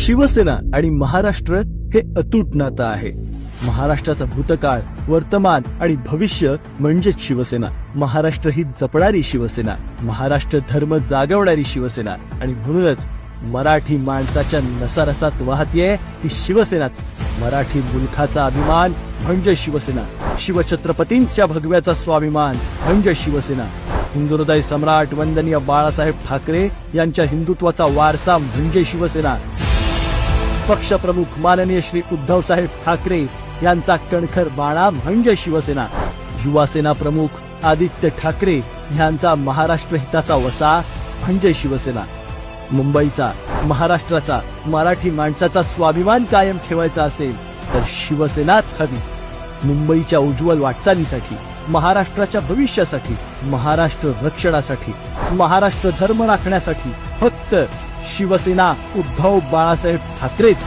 शिवसेना आणि महाराष्ट्र हे अतूट नातं आहे. महाराष्ट्राचा भूतकाळ, वर्तमान आणि भविष्य म्हणजेच शिवसेना. महाराष्ट्र ही जपणारी शिवसेना, महाराष्ट्र धर्म जागवणारी शिवसेना आणि म्हणूनच मराठी माणसाच्या नसारसात वाहतीये ही शिवसेनाच. मराठी मुलखाचा अभिमान म्हणजे शिवसेना. शिवछत्रपतींच्या भगव्याचा स्वाभिमान म्हणजे शिवसेना. हिंदुहृदय सम्राट वंदनीय बाळासाहेब ठाकरे यांच्या हिंदुत्वाचा वारसा म्हणजे शिवसेना. पक्षप्रमुख माननीय श्री उद्धव साहेब ठाकरे यांचा कणखर बाणा म्हणजे शिवसेना. युवासेना प्रमुख आदित्य ठाकरे यांचा महाराष्ट्र हिताचा वसा म्हणजे शिवसेना. मुंबईचा, महाराष्ट्राचा, मराठी माणसाचा स्वाभिमान कायम ठेवायचा असेल तर शिवसेनाच हवी. मुंबईच्या उज्ज्वल वाटचालीसाठी, महाराष्ट्राच्या भविष्यासाठी, महाराष्ट्र रक्षणासाठी, महाराष्ट्र धर्म राखण्यासाठी फक्त शिवसेना उद्धव बाळासाहेब ठाकरेच.